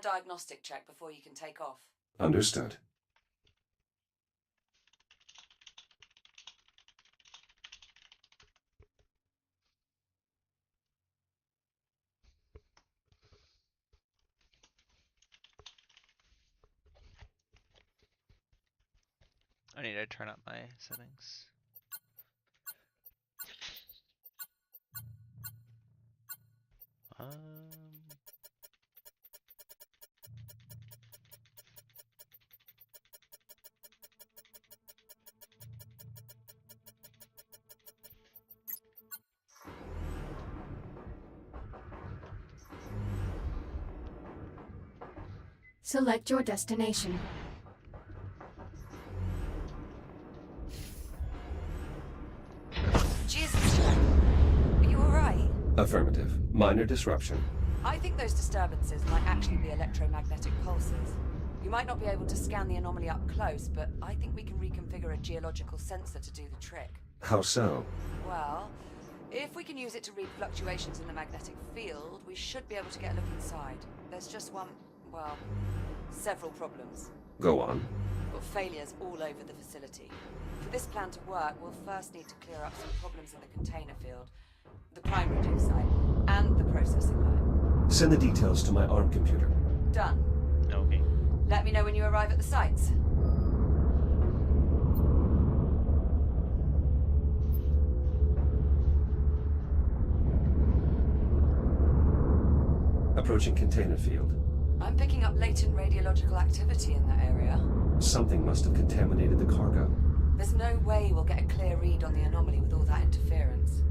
diagnostic check before you can take off. Understood. I need to turn up my settings. Select your destination. Jesus, Jack. Are you alright? Affirmative. Minor disruption. I think those disturbances might actually be electromagnetic pulses. You might not be able to scan the anomaly up close, but I think we can reconfigure a geological sensor to do the trick. How so? Well, if we can use it to read fluctuations in the magnetic field, we should be able to get a look inside. There's just one, well, several problems. Go on. We've got failures all over the facility. For this plan to work, we'll first need to clear up some problems in the container field, the primary dig site, and the processing line. Send the details to my ARM computer. Done. Okay. Let me know when you arrive at the sites. Approaching container field. I'm picking up latent radiological activity in that area. Something must have contaminated the cargo. There's no way we'll get a clear read on the anomaly with all that interference.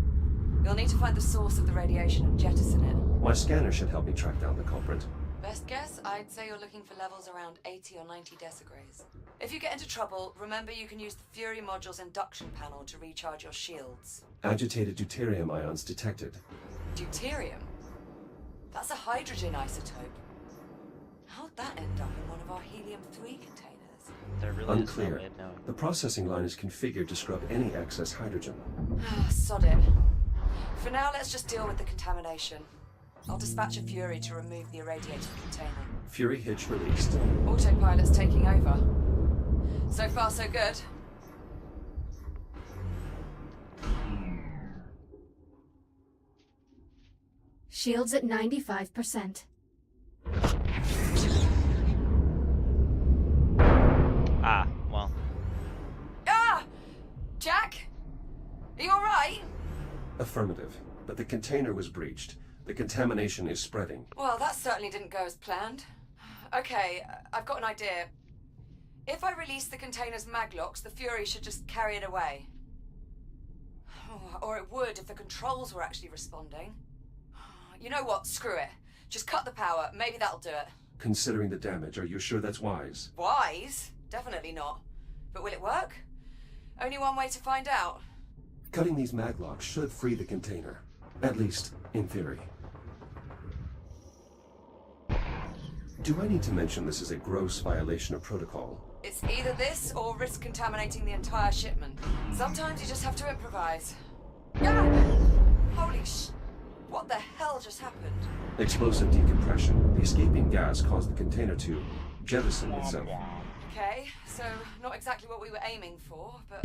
You'll need to find the source of the radiation and jettison it. My scanner should help me track down the culprit. Best guess, I'd say you're looking for levels around 80 or 90 decigrays. If you get into trouble, remember you can use the Fury module's induction panel to recharge your shields. Agitated deuterium ions detected. Deuterium? That's a hydrogen isotope. How'd that end up in one of our helium-3 containers? There really is no Unclear. way of knowing. The processing line is configured to scrub any excess hydrogen. Sod it. For now, let's just deal with the contamination. I'll dispatch a Fury to remove the irradiated container. Fury hitch released. Autopilot's taking over. So far, so good. Shields at 95%. Ah, well. Ah! Jack? Are you alright? Affirmative. But the container was breached. The contamination is spreading. Well, that certainly didn't go as planned. Okay, I've got an idea. If I release the container's maglocks, the Fury should just carry it away. Or it would if the controls were actually responding. You know what? Screw it. Just cut the power. Maybe that'll do it. Considering the damage, are you sure that's wise? Wise? Definitely not. But will it work? Only one way to find out. Cutting these maglocks should free the container. At least, in theory. Do I need to mention this is a gross violation of protocol? It's either this or risk contaminating the entire shipment. Sometimes you just have to improvise. Ah! Holy sh... What the hell just happened? Explosive decompression. The escaping gas caused the container to jettison itself. Okay, so not exactly what we were aiming for, but...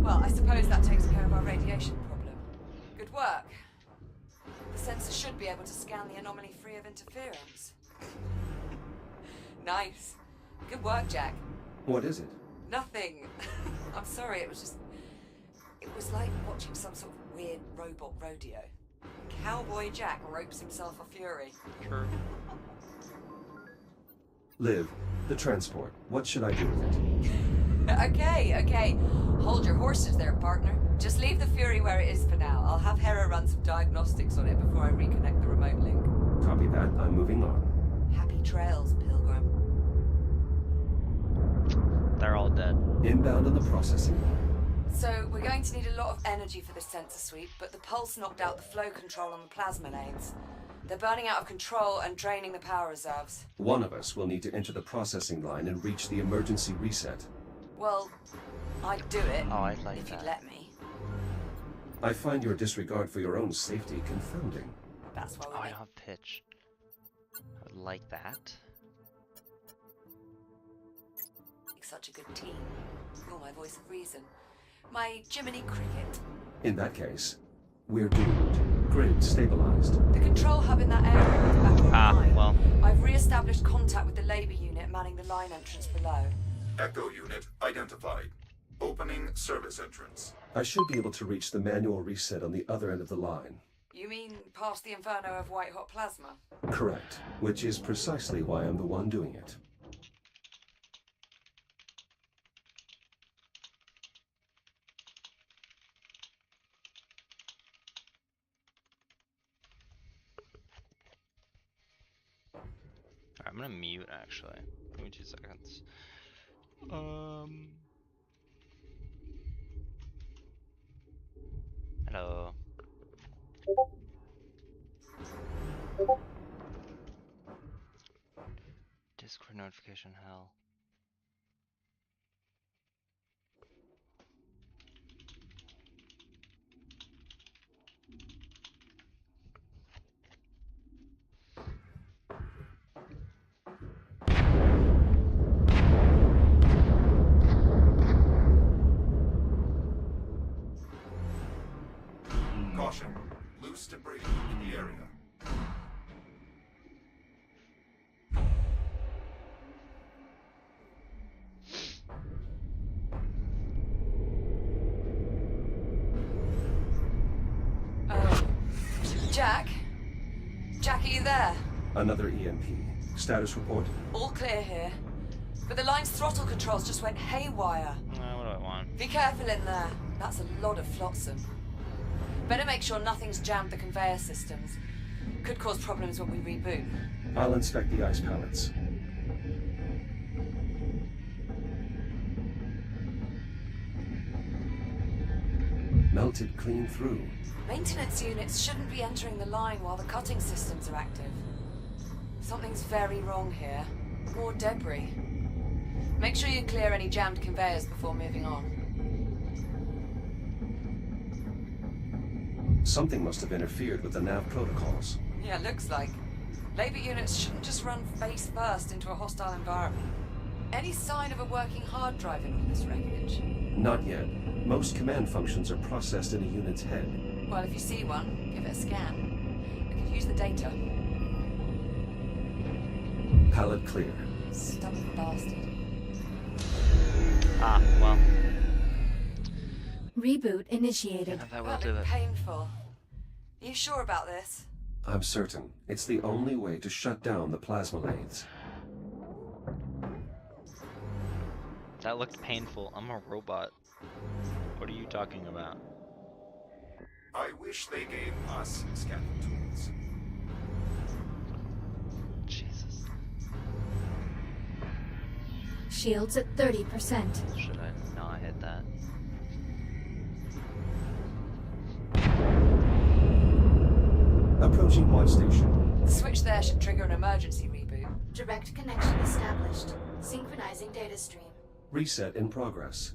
Well, I suppose that takes care of our radiation problem. Good work. The sensor should be able to scan the anomaly free of interference. Nice. Good work, Jack. What is it? Nothing. I'm sorry, it was just... It was like watching some sort of weird robot rodeo. Cowboy Jack ropes himself a Fury. True. Liv, the transport. What should I do with it? Okay. Hold your horses there, partner. Just leave the Fury where it is for now. I'll have Hera run some diagnostics on it before I reconnect the remote link. Copy that. I'm moving on. Happy trails, Pilgrim. They're all dead. Inbound on the processing line. So, we're going to need a lot of energy for this sensor sweep, but the pulse knocked out the flow control on the plasma lanes. They're burning out of control and draining the power reserves. One of us will need to enter the processing line and reach the emergency reset. Well, I'd do it, Oh, I'd like if that. you'd let me. I find your disregard for your own safety confounding. That's why Oh, I we don't have pitch. I would like that. Such a good team. You're my voice of reason. My Jiminy Cricket. In that case, we're doomed. Grid stabilized. The control hub in that area is back online. Well. I've re-established contact with the Labour unit manning the line entrance below. Echo unit identified. Opening service entrance. I should be able to reach the manual reset on the other end of the line. You mean past the inferno of white-hot plasma? Correct. Which is precisely why I'm the one doing it. I'm gonna mute actually. Give me 2 seconds. Hello. Discord notification hell. Caution. Loose debris in the area. Jack? Jack, are you there? Another EMP. Status report. All clear here. But the line's throttle controls just went haywire. What do I want? Be careful in there. That's a lot of flotsam. Better make sure nothing's jammed the conveyor systems. Could cause problems when we reboot. I'll inspect the ice pallets. Melted clean through. Maintenance units shouldn't be entering the line while the cutting systems are active. Something's very wrong here. More debris. Make sure you clear any jammed conveyors before moving on. Something must have interfered with the nav protocols. Yeah, looks like. Labour units shouldn't just run face first into a hostile environment. Any sign of a working hard drive in all this wreckage? Not yet. Most command functions are processed in a unit's head. Well, if you see one, give it a scan. I could use the data. Pallet clear. Stubborn bastard. Well. Reboot initiated. That will That'll do be it. painful. Are you sure about this? I'm certain. It's the only way to shut down the plasma lathes. That looked painful. I'm a robot. What are you talking about? I wish they gave us scanning tools. Jesus. Shields at 30%. Should I not hit that? Approaching watch station. The switch there should trigger an emergency reboot. Direct connection established. Synchronizing data stream. Reset in progress.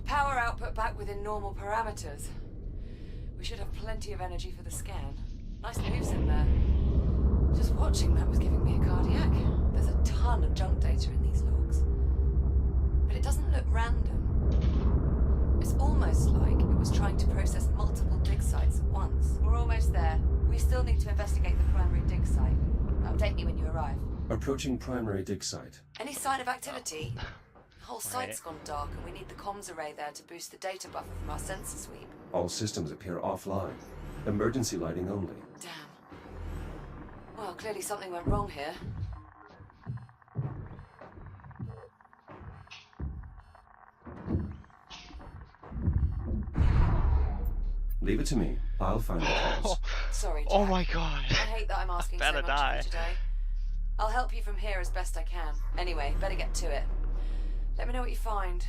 Power output back within normal parameters. We should have plenty of energy for the scan. Nice moves in there. Just watching that was giving me a cardiac. There's a ton of junk data in these logs. But it doesn't look random. It's almost like it was trying to process multiple dig sites at once. We're almost there. We still need to investigate the primary dig site. Update me when you arrive. Approaching primary dig site. Any sign of activity? The whole site's Right. gone dark and we need the comms array there to boost the data buffer from our sensor sweep. All systems appear offline. Emergency lighting only. Damn. Well, clearly something went wrong here. Leave it to me. I'll find the cause. Sorry, Jack. Oh my god. I hate that I'm asking so Better much of die. you today. I'll help you from here as best I can. Anyway, better get to it. Let me know what you find.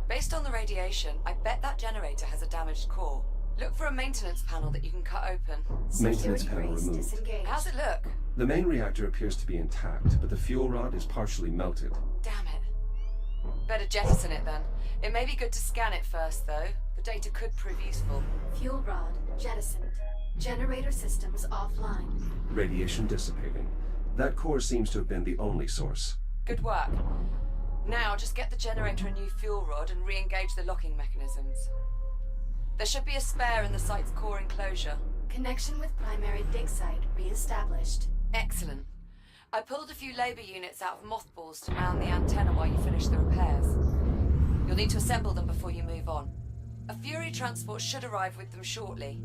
Based on the radiation, I bet that generator has a damaged core. Look for a maintenance panel that you can cut open. Maintenance Security panel brace removed. disengaged. How's it look? The main reactor appears to be intact, but the fuel rod is partially melted. Damn it. Better jettison it then. It may be good to scan it first, though. The data could prove useful. Fuel rod jettisoned. Generator systems offline. Radiation dissipating. That core seems to have been the only source. Good work. Now, just get the generator a new fuel rod and re-engage the locking mechanisms. There should be a spare in the site's core enclosure. Connection with primary dig site re-established. Excellent. I pulled a few labor units out of mothballs to mount the antenna while you finish the repairs. You'll need to assemble them before you move on. A Fury transport should arrive with them shortly.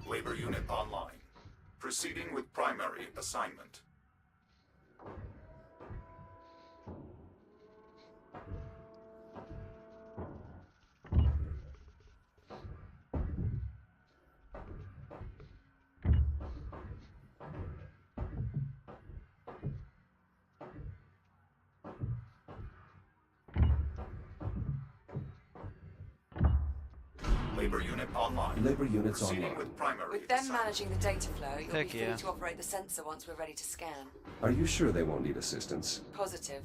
Labor unit online. Proceeding with primary assignment. Labor unit online. Labor units Proceeding online. with primary With them assignment. managing the data flow, you'll Heck be free yeah. to operate the sensor once we're ready to scan. Are you sure they won't need assistance? Positive.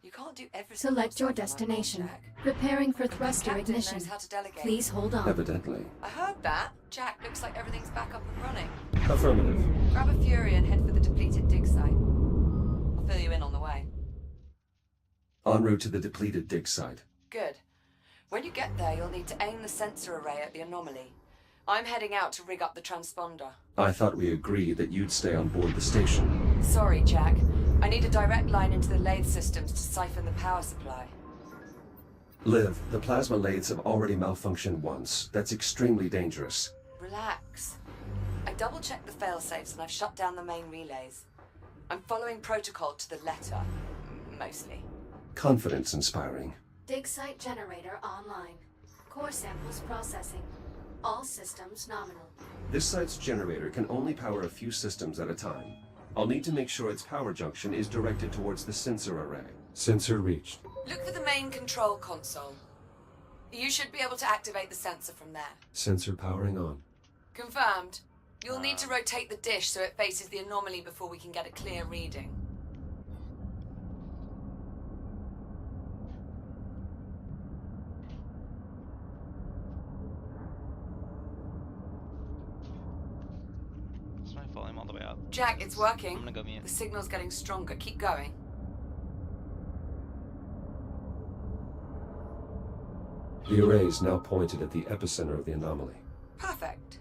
You can't do everything Select your yourself, Michael, destination. Jack. Preparing for A good thruster captain ignition. knows how to delegate. Please hold on. Evidently. I heard that. Jack, looks like everything's back up and running. Affirmative. Grab a Fury and head for the depleted dig site. I'll fill you in on the way. En route to the depleted dig site. Good. When you get there, you'll need to aim the sensor array at the anomaly. I'm heading out to rig up the transponder. I thought we agreed that you'd stay on board the station. Sorry, Jack. I need a direct line into the lathe systems to siphon the power supply. Liv, the plasma lathes have already malfunctioned once. That's extremely dangerous. Relax. I double-checked the failsafes and I've shut down the main relays. I'm following protocol to the letter. Mostly. Confidence inspiring. Dig site generator online. Core samples processing. All systems nominal. This site's generator can only power a few systems at a time. I'll need to make sure its power junction is directed towards the sensor array. Sensor reached. Look for the main control console. You should be able to activate the sensor from there. Sensor powering on. Confirmed. You'll need to rotate the dish so it faces the anomaly before we can get a clear reading. Is my volume all the way up? Jack, it's working. I'm gonna go mute. The signal's getting stronger. Keep going. The array is now pointed at the epicenter of the anomaly. Perfect.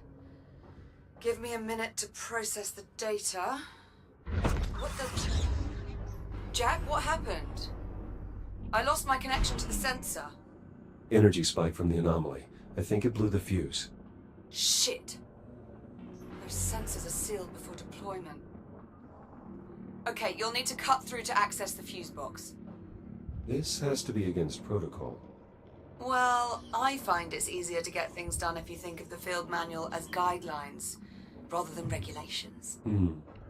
Give me a minute to process the data. What the... Jack, what happened? I lost my connection to the sensor. Energy spike from the anomaly. I think it blew the fuse. Shit. Those sensors are sealed before deployment. Okay, you'll need to cut through to access the fuse box. This has to be against protocol. Well, I find it's easier to get things done if you think of the field manual as guidelines, rather than regulations.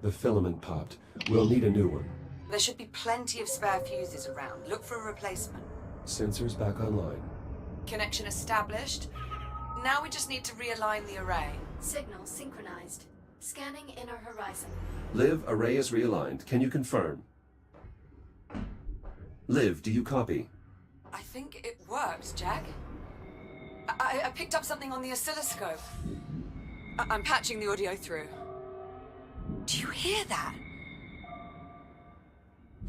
The filament popped. We'll need a new one. There should be plenty of spare fuses around. Look for a replacement. Sensors back online. Connection established. Now we just need to realign the array. Signal synchronized. Scanning inner horizon. Liv, array is realigned. Can you confirm? Liv, do you copy? I think it worked, Jack. I picked up something on the oscilloscope. I'm patching the audio through. Do you hear that?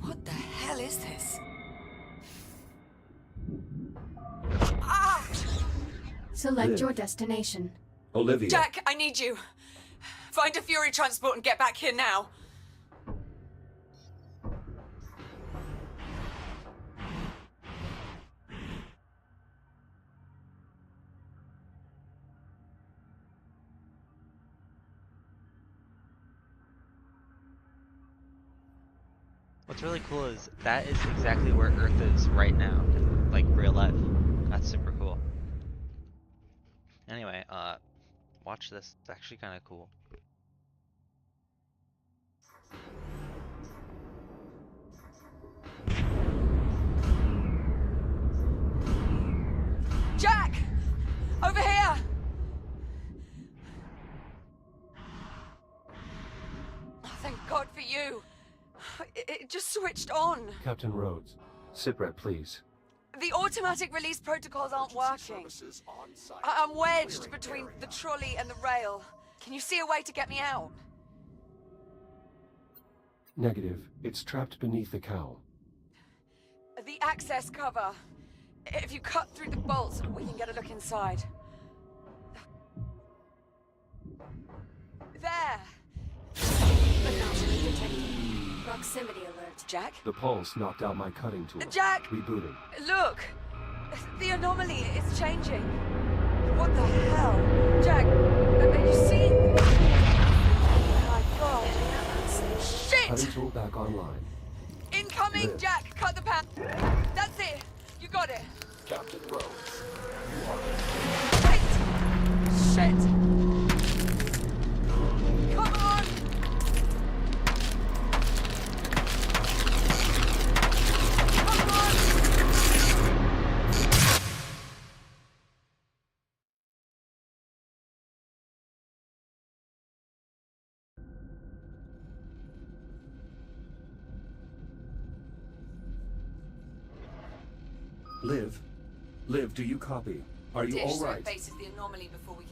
What the hell is this? Ah! Select Liv. your destination. Olivia. Jack, I need you. Find a Fury transport and get back here now. What's really cool is that is exactly where Earth is right now, in, like, real life. That's super cool. Anyway, watch this. It's actually kind of cool. God, for you. It just switched on. Captain Rhodes, sitrep, please. The automatic release protocols aren't working. Services on site. I'm wedged Clearing between area. the trolley and the rail. Can you see a way to get me out? Negative. It's trapped beneath the cowl. The access cover. If you cut through the bolts, we can get a look inside. There! Anomaly detected. Proximity alert. Jack? The pulse knocked out my cutting tool. Jack! Rebooting. Look! The anomaly is changing. What the hell? Jack, are you seeing? Oh my god. Cutting Shit! tool back online. Incoming, Liv. Jack! Cut the pan. That's it! You got it! Captain Rhodes. Wait! Shit! Come on! Come on! Liv? Liv, do you copy? Are you Dish, all so it right? faces the anomaly before we...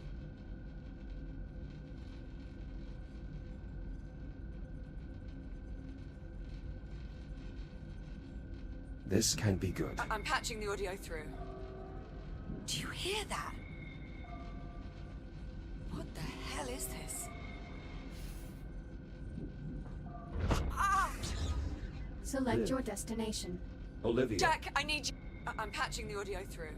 This can be good. I'm patching the audio through. Do you hear that? What the hell is this? Ah! Select Liv. your destination. Olivia. Jack, I need you. I'm patching the audio through.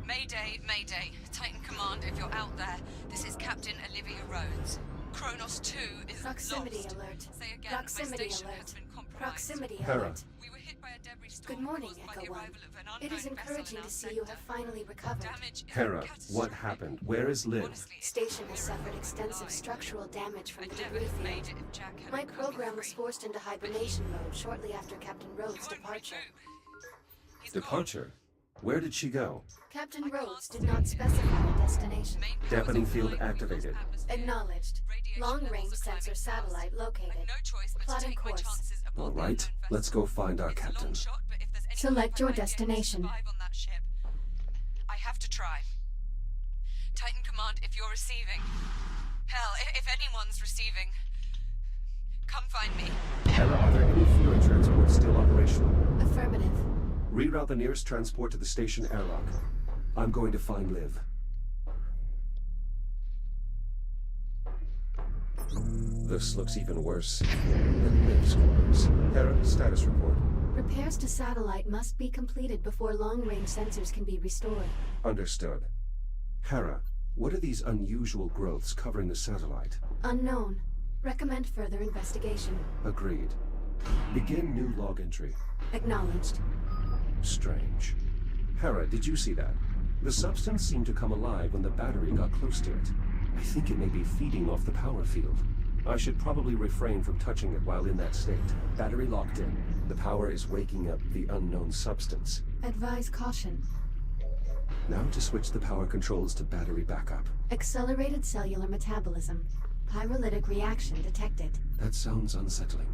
Mayday, Mayday. Titan Command, if you're out there, this is Captain Olivia Rhodes. Kronos 2 is Proximity lost. alert. Say again, Proximity my station alert. has been compromised. Proximity Hera. alert. We were hit by a debris storm Good morning, caused by Echo the One. arrival of an It is unknown vessel encouraging in to our see you have sector. finally recovered. Damage is Hera, what catastrophic. happened? Where is Liv? Honestly, it's Station has horrible suffered extensive lying. structural damage from I'd the never debris have made field. it if Jack hadn't My cut me program was free. forced into hibernation mode shortly after Captain Rhodes' He won't departure. reboot. He's gone. Departure? Where did she go? Captain Rhodes did not specify a destination. Main powers Dampening field offline, we've lost activated. atmosphere. Acknowledged. Radiation Long-range levels are sensor climbing satellite fast. located. I've no choice but to Plotting take my course. chances All aboard the right, unknown let's vessel. go find our It's a long captain. shot, but if there's any Select hope your I might be able to destination. survive on that ship, I have to try. Titan Command, if you're receiving. Hell, if anyone's receiving. Come find me. Hera, are there any Fury transports still operational? Affirmative. Reroute the nearest transport to the station airlock. I'm going to find Liv. This looks even worse than Liv's quarters. Hera, status report. Repairs to satellite must be completed before long-range sensors can be restored. Understood. Hera, what are these unusual growths covering the satellite? Unknown. Recommend further investigation. Agreed. Begin new log entry. Acknowledged. Strange. Hera, did you see that? The substance seemed to come alive when the battery got close to it. I think it may be feeding off the power field. I should probably refrain from touching it while in that state. Battery locked in. The power is waking up the unknown substance. Advise caution. Now to switch the power controls to battery backup. Accelerated cellular metabolism. Pyrolytic reaction detected. That sounds unsettling.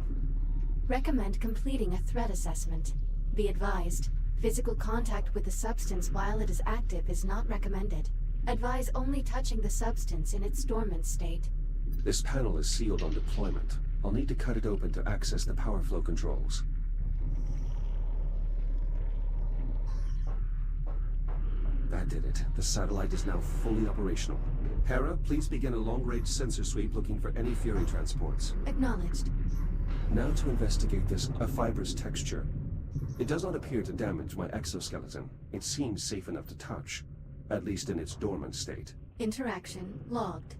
Recommend completing a threat assessment. Be advised, physical contact with the substance while it is active is not recommended. Advise only touching the substance in its dormant state. This panel is sealed on deployment. I'll need to cut it open to access the power flow controls. That did it. The satellite is now fully operational. Hera, please begin a long-range sensor sweep looking for any Fury transports. Acknowledged. Now to investigate this, a fibrous texture. It does not appear to damage my exoskeleton. It seems safe enough to touch, at least in its dormant state. Interaction logged.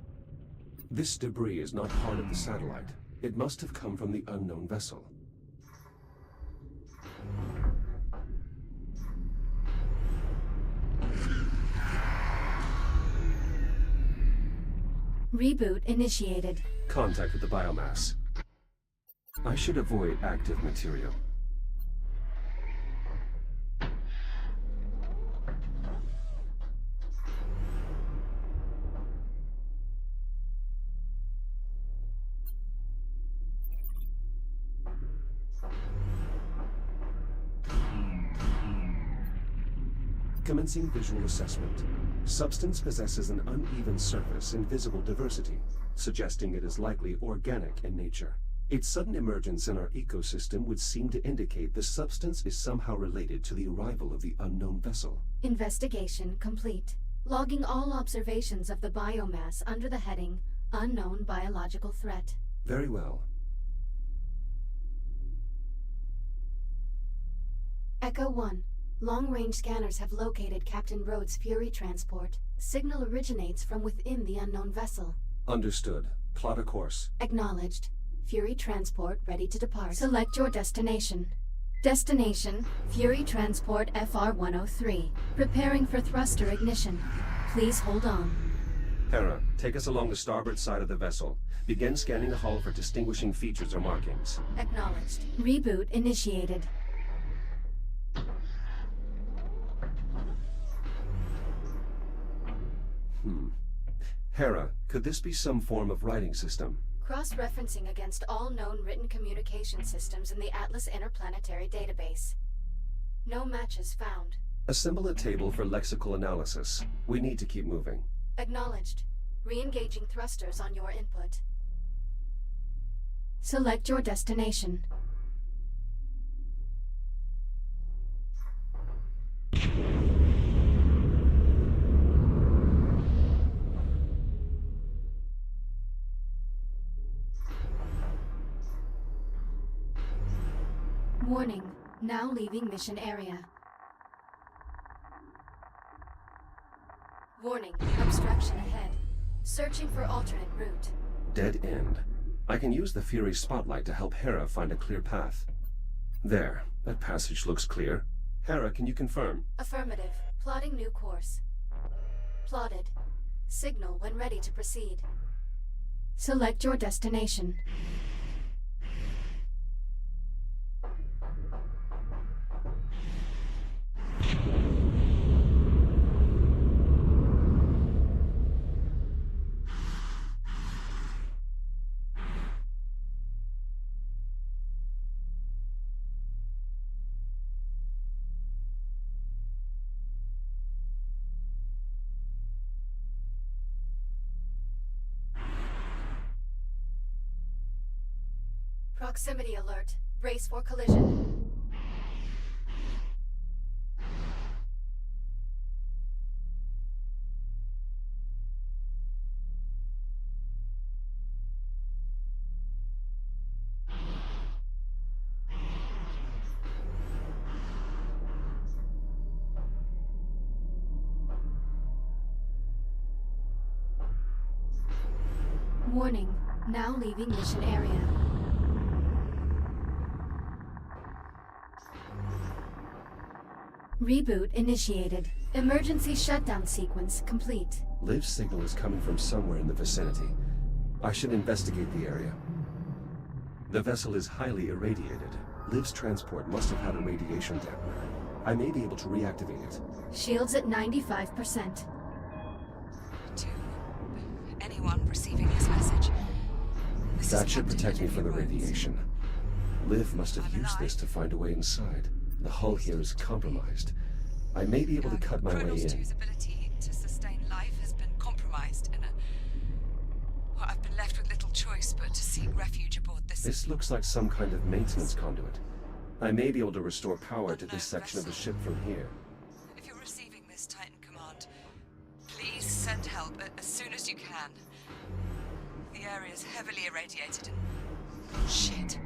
This debris is not part of the satellite. It must have come from the unknown vessel. Reboot initiated. Contact with the biomass. I should avoid active material. Commencing visual assessment. Substance possesses an uneven surface and visible diversity, suggesting it is likely organic in nature. Its sudden emergence in our ecosystem would seem to indicate the substance is somehow related to the arrival of the unknown vessel. Investigation complete. Logging all observations of the biomass under the heading Unknown Biological Threat. Very well. Echo 1. Long-range scanners have located Captain Rhodes' Fury transport. Signal originates from within the unknown vessel. Understood. Plot a course. Acknowledged. Fury transport ready to depart. Select your destination. Destination, Fury Transport FR-103. Preparing for thruster ignition. Please hold on. Hera, take us along the starboard side of the vessel. Begin scanning the hull for distinguishing features or markings. Acknowledged. Reboot initiated. Hera, could this be some form of writing system? Cross-referencing against all known written communication systems in the Atlas Interplanetary Database. No matches found. Assemble a table for lexical analysis. We need to keep moving. Acknowledged. Re-engaging thrusters on your input. Select your destination. Warning, now leaving mission area. Warning, obstruction ahead. Searching for alternate route. Dead end. I can use the Fury spotlight to help Hera find a clear path. There, that passage looks clear. Hera, can you confirm? Affirmative. Plotting new course. Plotted. Signal when ready to proceed. Select your destination. Proximity alert. Brace for collision. Warning, now leaving mission area. Reboot initiated. Emergency shutdown sequence complete. Liv's signal is coming from somewhere in the vicinity. I should investigate the area. The vessel is highly irradiated. Liv's transport must have had a radiation dampener. I may be able to reactivate it. Shields at 95%. To anyone receiving this message, this That is should Captain protect me from the Olivia Rhodes. radiation. Liv must have I'm used this alive. to find a way inside. The hull here is compromised. I may be able to cut my way Kronos in. 2's ability to sustain life has been compromised in a... Well, I've been left with little choice but to seek refuge aboard this... This looks like some kind of maintenance conduit. I may be able to restore power to this section of the ship from here. If you're receiving this, Titan Command, please send help as soon as you can. The area is heavily irradiated and... Shit.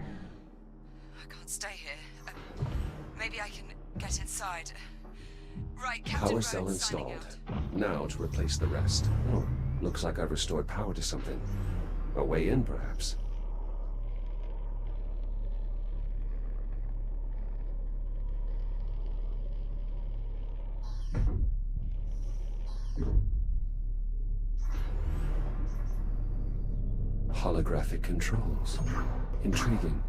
I can't stay here. Maybe I can get inside. Right, Captain Power Rhodes cell signing installed. out. Now to replace the rest. Oh, looks like I've restored power to something. A way in, perhaps. Holographic controls. Intriguing.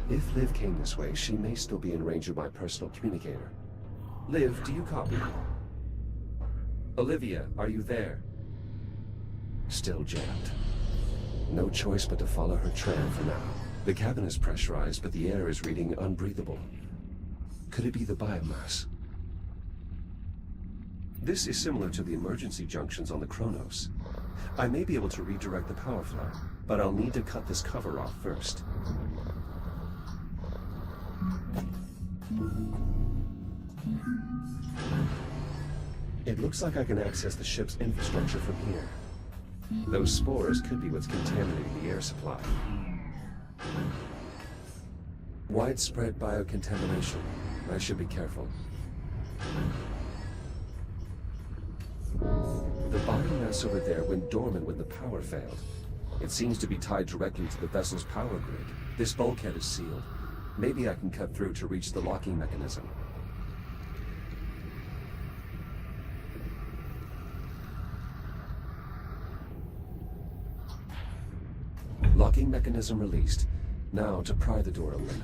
If Liv came this way, she may still be in range of my personal communicator. Liv, do you copy? Olivia, are you there? Still jammed. No choice but to follow her trail for now. The cabin is pressurized, but the air is reading unbreathable. Could it be the biomass? This is similar to the emergency junctions on the Kronos. I may be able to redirect the power flow, but I'll need to cut this cover off first. It looks like I can access the ship's infrastructure from here. Those spores could be what's contaminating the air supply. Widespread biocontamination. I should be careful. The biomass over there went dormant when the power failed. It seems to be tied directly to the vessel's power grid. This bulkhead is sealed. Maybe I can cut through to reach the locking mechanism. Locking mechanism released. Now to pry the door open.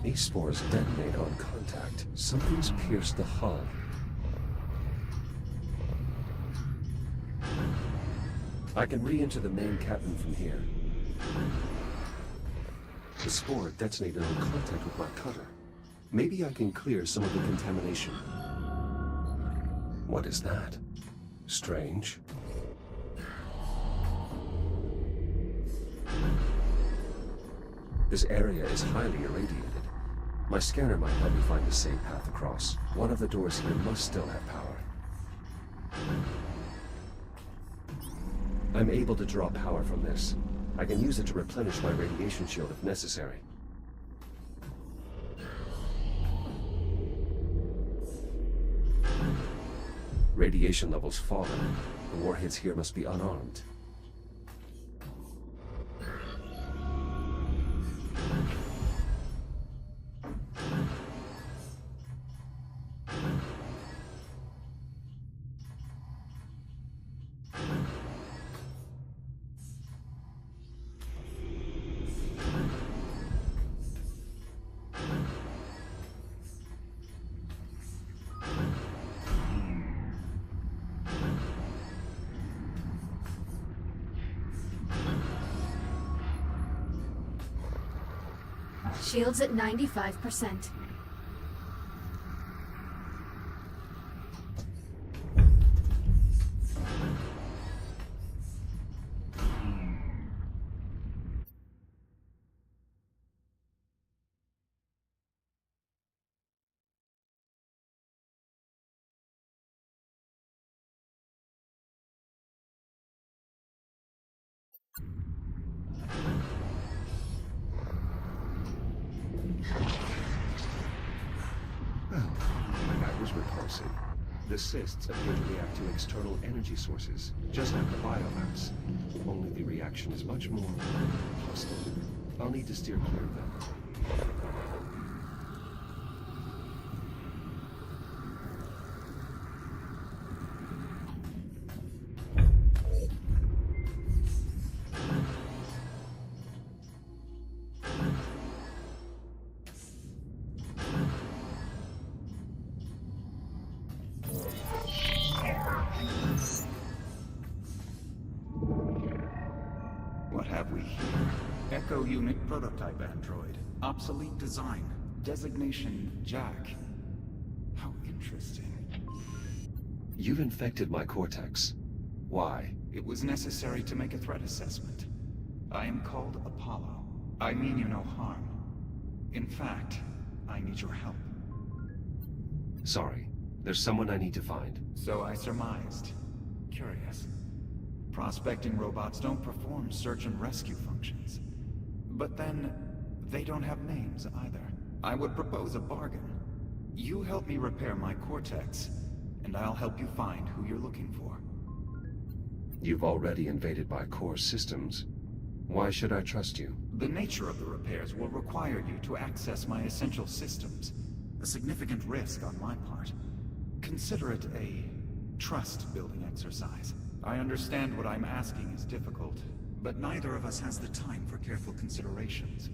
These spores detonate on contact. Something's pierced the hull. I can re-enter the main cabin from here. The spore detonated on contact with my cutter. Maybe I can clear some of the contamination. What is that? Strange. This area is highly irradiated. My scanner might help me find a safe path across. One of the doors here must still have power. I'm able to draw power from this. I can use it to replenish my radiation shield if necessary. Radiation levels fallen. The warheads here must be unarmed. Shields at 95%. Well, that was repulsive. The cysts appear to react to external energy sources, just like the biomass. Only the reaction is much more hostile. I'll need to steer clear of them. What have we here? Echo Unit Prototype Android. Obsolete design. Designation Jack. How interesting. You've infected my cortex. Why? It was necessary to make a threat assessment. I am called Apollo. I mean you no harm. In fact, I need your help. Sorry. There's someone I need to find. So I surmised. Curious. Prospecting robots don't perform search and rescue functions. But then, they don't have names either. I would propose a bargain. You help me repair my cortex, and I'll help you find who you're looking for. You've already invaded my core systems. Why should I trust you? The nature of the repairs will require you to access my essential systems. A significant risk on my part. Consider it a trust-building exercise. I understand what I'm asking is difficult, but neither of us has the time for careful considerations.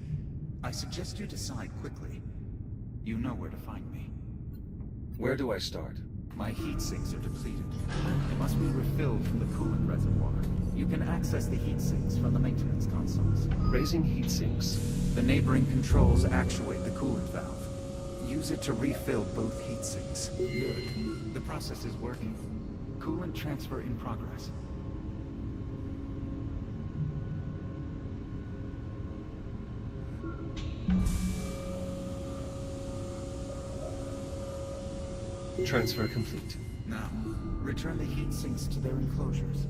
I suggest you decide quickly. You know where to find me. Where do I start? My heat sinks are depleted. They must be refilled from the coolant reservoir. You can access the heat sinks from the maintenance consoles. Raising heat sinks. The neighboring controls actuate the coolant valve. Use it to refill both heat sinks. Good. The process is working. Coolant transfer in progress. Transfer complete. Now, return the heat sinks to their enclosures.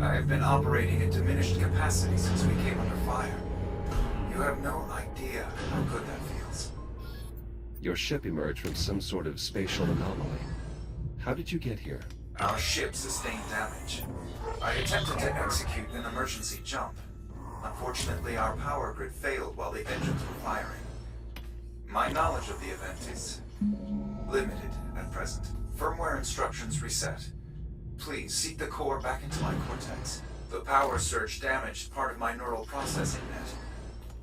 I've been operating at diminished capacity since we came under fire. You have no idea how good that feels. Your ship emerged from some sort of spatial anomaly. How did you get here? Our ship sustained damage. I attempted to execute an emergency jump. Unfortunately, our power grid failed while the engines were firing. My knowledge of the event is limited at present. Firmware instructions reset. Please seek the core back into my cortex. The power surge damaged part of my neural processing net.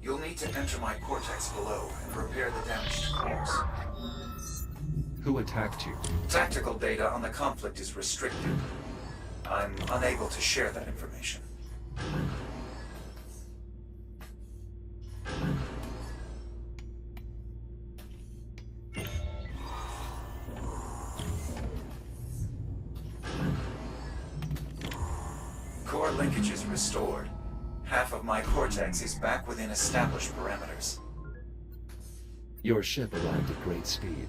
You'll need to enter my cortex below and repair the damaged cores. Who attacked you? Tactical data on the conflict is restricted. I'm unable to share that information. Core linkage is restored. Half of my cortex is back within established parameters. Your ship arrived at great speed.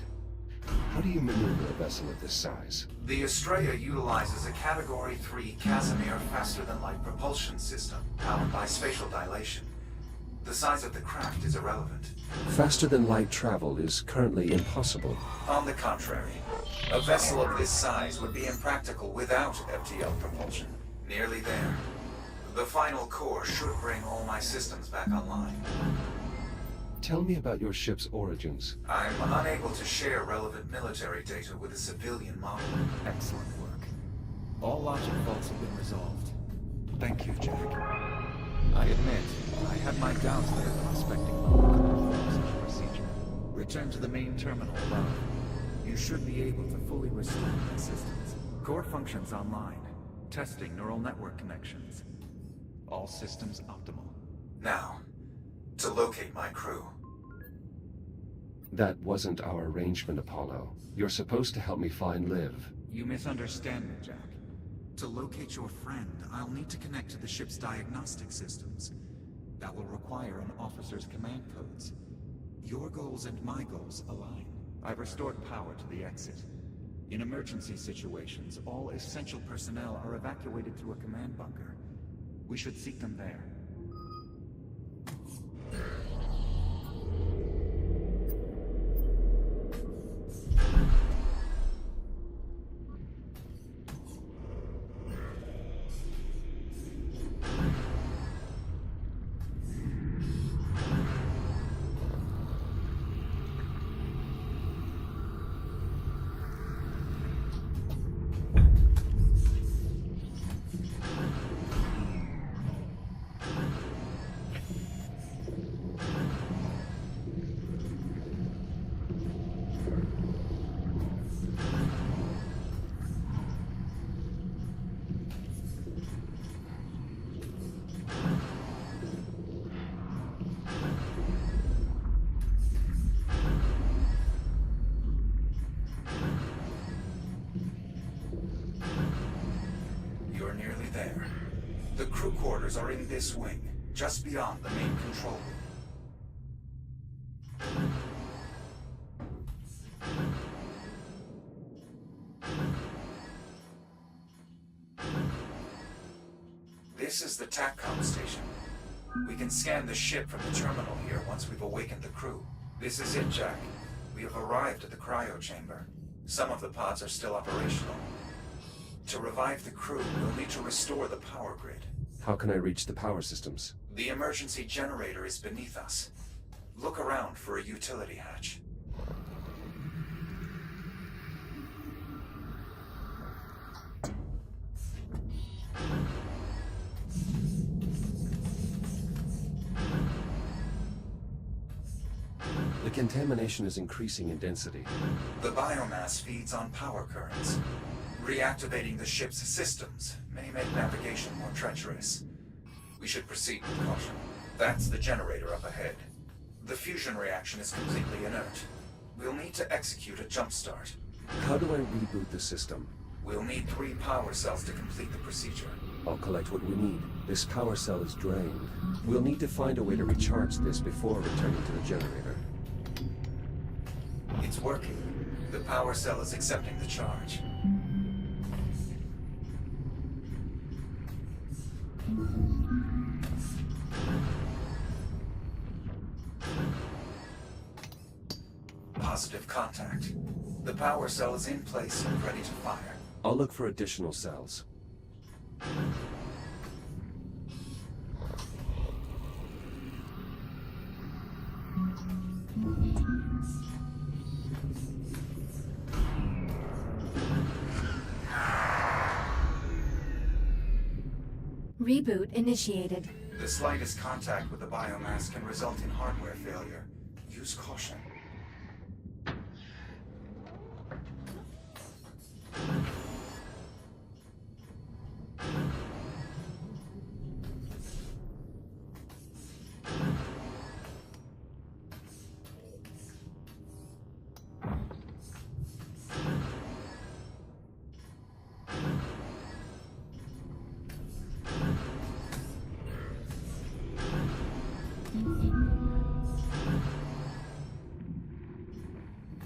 How do you maneuver a vessel of this size? The Estrella utilizes a Category 3 Casimir faster-than-light propulsion system powered by spatial dilation. The size of the craft is irrelevant. Faster-than-light travel is currently impossible. On the contrary, a vessel of this size would be impractical without FTL propulsion. Nearly there. The final core should bring all my systems back online. Tell me about your ship's origins. I'm unable to share relevant military data with a civilian model. Excellent work. All logic faults have been resolved. Thank you, Jack. I admit, I had my doubts that a prospecting model could perform such a procedure. Return to the main terminal above. You should be able to fully restore my systems. Core functions online. Testing neural network connections. All systems optimal. Now, to locate my crew. That wasn't our arrangement, Apollo. You're supposed to help me find Liv. You misunderstand me, Jack. To locate your friend, I'll need to connect to the ship's diagnostic systems. That will require an officer's command codes. Your goals and my goals align. I've restored power to the exit. In emergency situations, all essential personnel are evacuated through a command bunker. We should seek them there. The crew quarters are in this wing, just beyond the main control room. This is the TACCOM station. We can scan the ship from the terminal here once we've awakened the crew. This is it, Jack. We have arrived at the cryo chamber. Some of the pods are still operational. To revive the crew, we'll need to restore the power grid. How can I reach the power systems? The emergency generator is beneath us. Look around for a utility hatch. The contamination is increasing in density. The biomass feeds on power currents. Reactivating the ship's systems may make navigation more treacherous. We should proceed with caution. That's the generator up ahead. The fusion reaction is completely inert. We'll need to execute a jump start. How do I reboot the system? We'll need 3 power cells to complete the procedure. I'll collect what we need. This power cell is drained. We'll need to find a way to recharge this before returning to the generator. It's working. The power cell is accepting the charge. Positive contact. The power cell is in place and ready to fire. I'll look for additional cells. Reboot initiated. The slightest contact with the biomass can result in hardware failure. Use caution.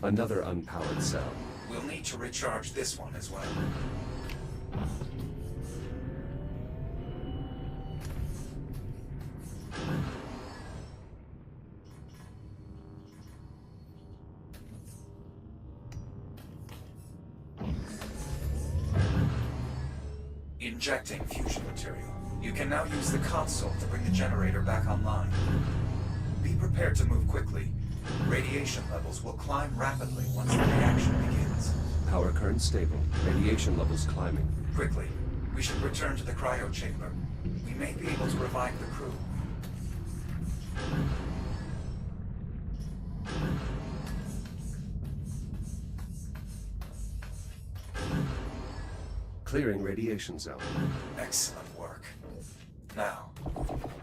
Another unpowered cell. We'll need to recharge this one as well. Injecting fusion material. You can now use the console to bring the generator back online. Be prepared to move quickly. Radiation levels will climb rapidly once the reaction begins. Power current stable. Radiation levels climbing. Quickly, we should return to the cryo chamber. We may be able to revive the crew. Clearing radiation zone. Excellent work. Now,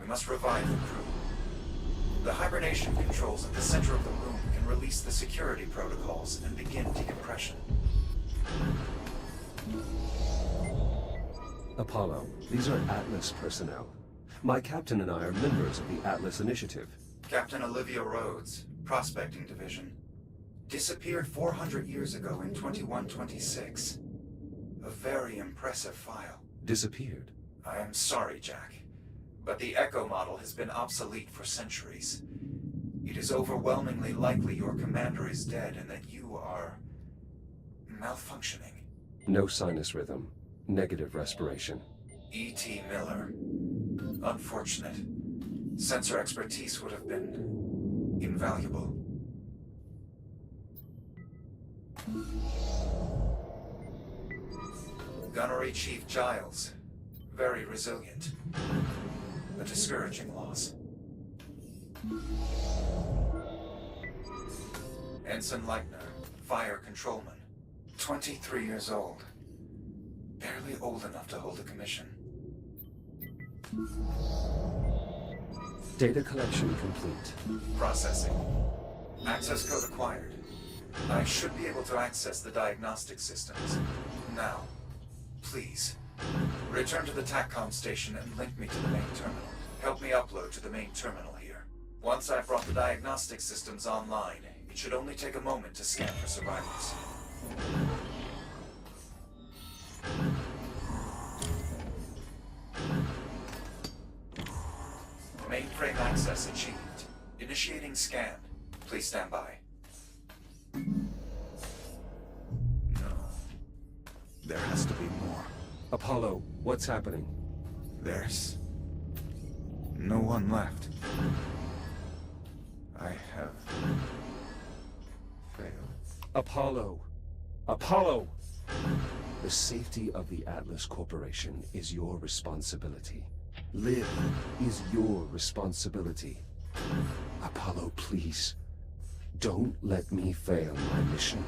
we must revive the crew. The hibernation controls at the center of the room can release the security protocols and begin decompression. Apollo, these are Atlas personnel. My captain and I are members of the Atlas Initiative. Captain Olivia Rhodes, Prospecting Division. Disappeared 400 years ago in 2126. A very impressive file. Disappeared. I am sorry, Jack, but the Echo model has been obsolete for centuries. It is overwhelmingly likely your commander is dead and that you are malfunctioning. No sinus rhythm. Negative respiration. E.T. Miller. Unfortunate. Sensor expertise would have been invaluable. Gunnery Chief Giles. Very resilient. A discouraging loss. Ensign Leitner, Fire Controlman. 23 years old. Barely old enough to hold a commission. Data collection complete. Processing. Access code acquired. I should be able to access the diagnostic systems. Now, please, return to the TACCOM station and link me to the main terminal. Help me upload to the main terminal here. Once I've brought the diagnostic systems online, it should only take a moment to scan for survivors. Mainframe access achieved. Initiating scan. Please stand by. There has to be more. Apollo, what's happening? There's no one left. I have failed. Apollo! Apollo! The safety of the Atlas Corporation is your responsibility. Liv is your responsibility. Apollo, please. Don't let me fail my mission.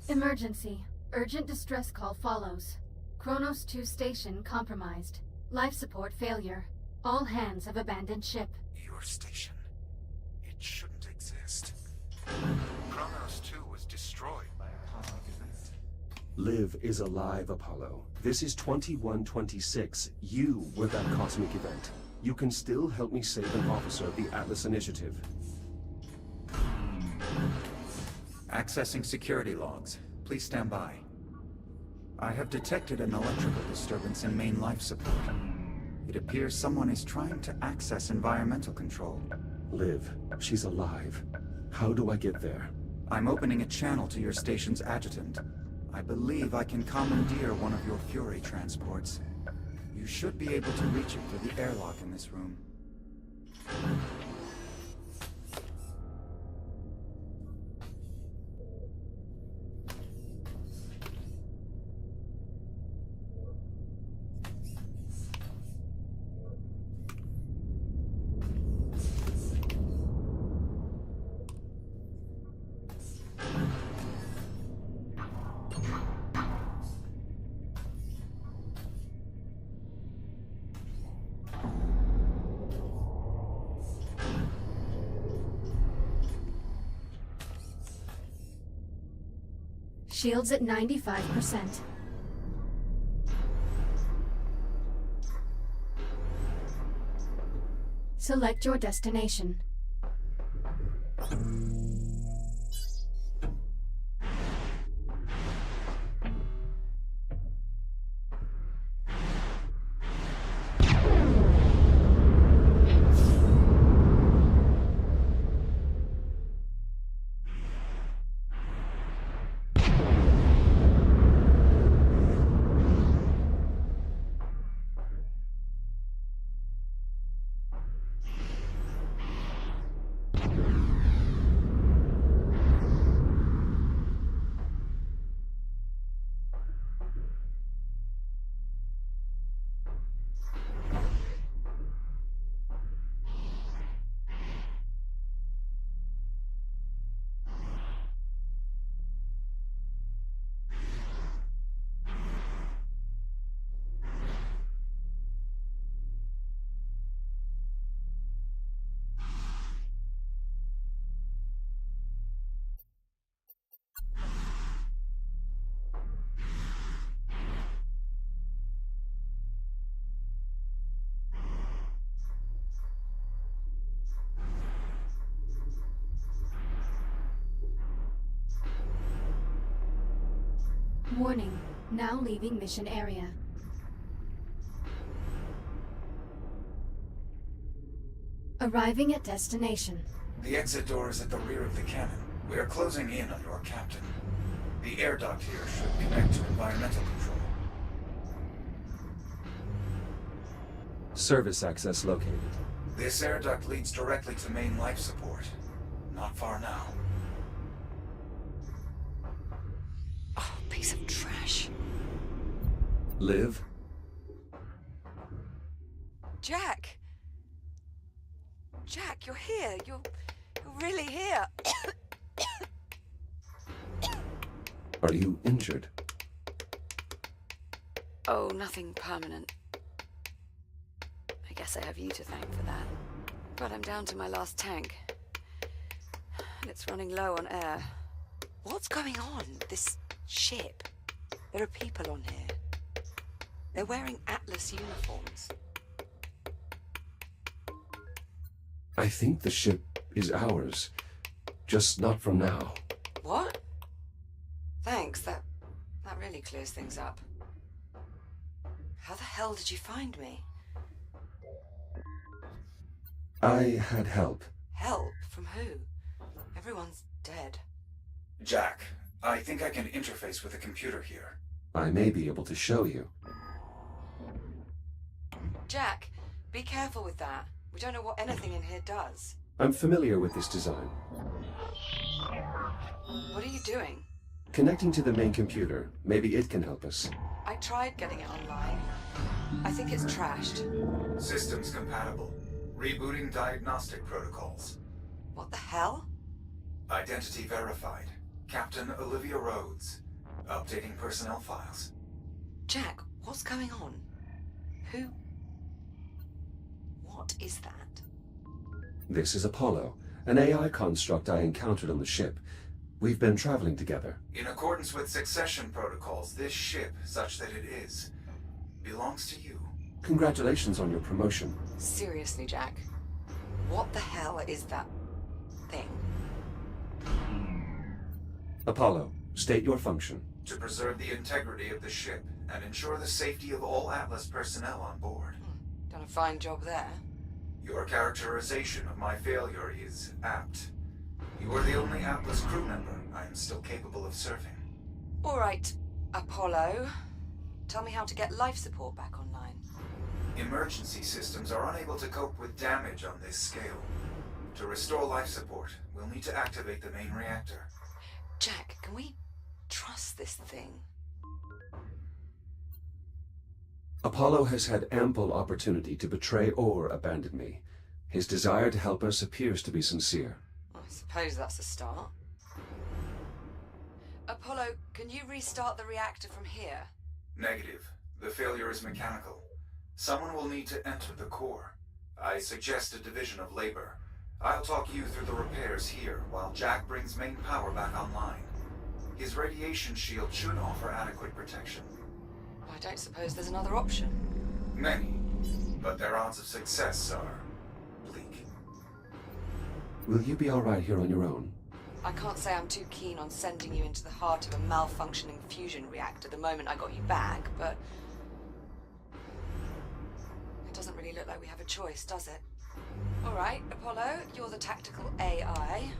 Emergency. Urgent distress call follows. Kronos 2 station compromised. Life support failure. All hands have abandoned ship. Your station. It shouldn't exist. Kronos 2 was destroyed by a cosmic event. Liv is alive, Apollo. This is 2126. You were that cosmic event. You can still help me save an officer of the Atlas Initiative. Accessing security logs. Please stand by. I have detected an electrical disturbance in main life support. It appears someone is trying to access environmental control. Liv, she's alive. How do I get there? I'm opening a channel to your station's adjutant. I believe I can commandeer one of your Fury transports. You should be able to reach it through the airlock in this room. Shields at 95%. Select your destination. Warning, now leaving mission area. Arriving at destination. The exit door is at the rear of the cannon. We are closing in on your captain. The air duct here should connect to environmental control. Service access located. This air duct leads directly to main life support. Not far now. Oh, piece of trash. Liv? Jack! Jack, you're here. You're really here. Are you injured? Oh, nothing permanent. I guess I have you to thank for that. But I'm down to my last tank. And it's running low on air. What's going on? This ship? There are people on here. They're wearing Atlas uniforms. I think the ship is ours. Just not from now. What? Thanks, that really clears things up. How the hell did you find me? I had help. Help? From who? Everyone's dead. Jack, I think I can interface with a computer here. I may be able to show you. Jack, be careful with that. We don't know what anything in here does. I'm familiar with this design. What are you doing? Connecting to the main computer. Maybe it can help us. I tried getting it online. I think it's trashed. Systems compatible. Rebooting diagnostic protocols. What the hell? Identity verified. Captain Olivia Rhodes. Updating personnel files. Jack, what's going on? Who? What is that? This is Apollo, an AI construct I encountered on the ship. We've been traveling together. In accordance with succession protocols, this ship, such that it is, belongs to you. Congratulations on your promotion. Seriously, Jack. What the hell is that thing? Apollo, state your function. To preserve the integrity of the ship and ensure the safety of all Atlas personnel on board. Done a fine job there. Your characterization of my failure is apt. You are the only Atlas crew member I am still capable of serving. All right, Apollo. Tell me how to get life support back online. Emergency systems are unable to cope with damage on this scale. To restore life support, we'll need to activate the main reactor. Jack, can we trust this thing? Apollo has had ample opportunity to betray or abandon me. His desire to help us appears to be sincere. I suppose that's a start. Apollo, can you restart the reactor from here? Negative. The failure is mechanical. Someone will need to enter the core. I suggest a division of labor. I'll talk you through the repairs here while Jack brings main power back online. His radiation shield should offer adequate protection. I don't suppose there's another option. Many, but their odds of success are bleak. Will you be all right here on your own? I can't say I'm too keen on sending you into the heart of a malfunctioning fusion reactor the moment I got you back, but it doesn't really look like we have a choice, does it? All right, Apollo, you're the tactical AI.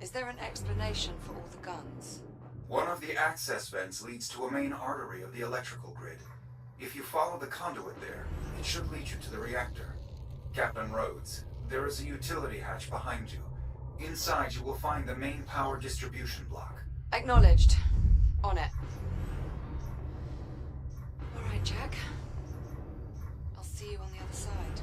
Is there an explanation for all the guns? One of the access vents leads to a main artery of the electrical grid. If you follow the conduit there, it should lead you to the reactor. Captain Rhodes, there is a utility hatch behind you. Inside you will find the main power distribution block. Acknowledged. On it. All right, Jack. I'll see you on the other side.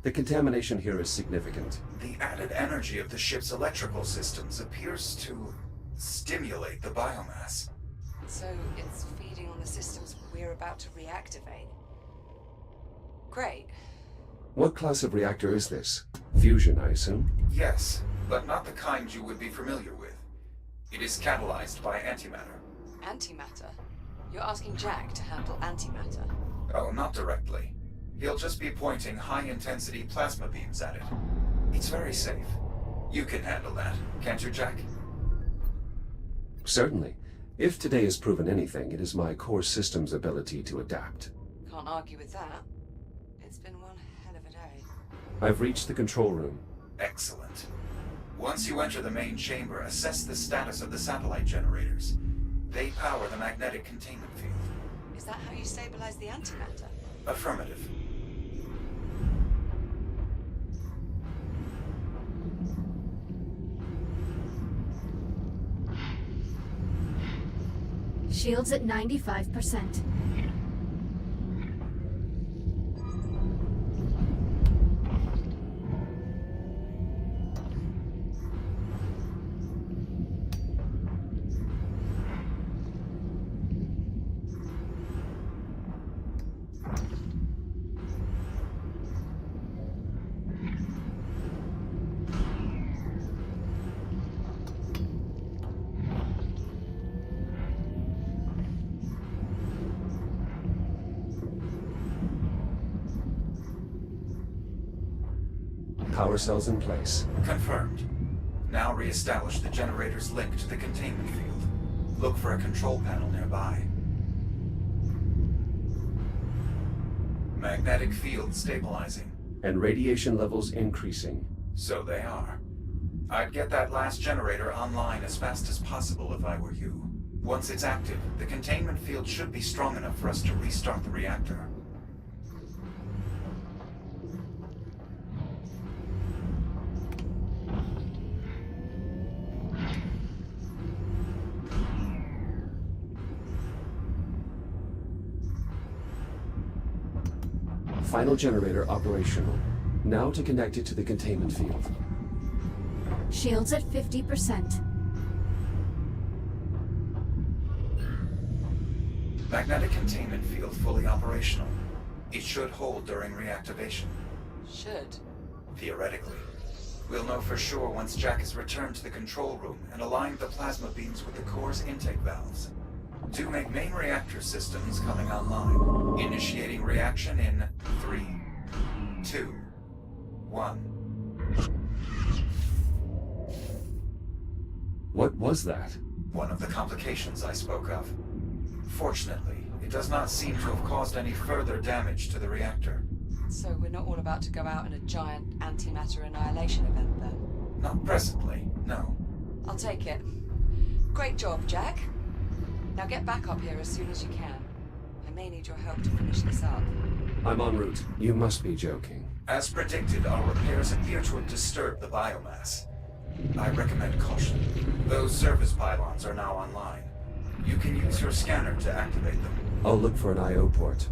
The contamination here is significant. The added energy of the ship's electrical systems appears to stimulate the biomass. So it's feeding on the systems we're about to reactivate. Great. What class of reactor is this? Fusion, I assume? Yes, but not the kind you would be familiar with. It is catalyzed by antimatter. Antimatter? You're asking Jack to handle antimatter? Oh, not directly. He'll just be pointing high-intensity plasma beams at it. It's very safe. You can handle that, can't you, Jack? Certainly. If today has proven anything, it is my core system's ability to adapt. Can't argue with that. It's been one hell of a day. I've reached the control room. Excellent. Once you enter the main chamber, assess the status of the satellite generators. They power the magnetic containment field. Is that how you stabilize the antimatter? Affirmative. Shields at 95%. Power cells in place. Confirmed. Now re-establish the generator's link to the containment field. Look for a control panel nearby. Magnetic field stabilizing. And radiation levels increasing. So they are. I'd get that last generator online as fast as possible if I were you. Once it's active, the containment field should be strong enough for us to restart the reactor. Final generator operational. Now to connect it to the containment field. Shields at 50%. Magnetic containment field fully operational. It should hold during reactivation. Should. Theoretically. We'll know for sure once Jack has returned to the control room and aligned the plasma beams with the core's intake valves. Do make main reactor systems coming online. Initiating reaction in 3, 2, 1. What was that? One of the complications I spoke of. Fortunately, it does not seem to have caused any further damage to the reactor. So we're not all about to go out in a giant antimatter annihilation event then? Not presently, no. I'll take it. Great job, Jack. Now get back up here as soon as you can. I may need your help to finish this up. I'm en route. You must be joking. As predicted, our repairs appear to have disturbed the biomass. I recommend caution. Those service pylons are now online. You can use your scanner to activate them. I'll look for an I/O port.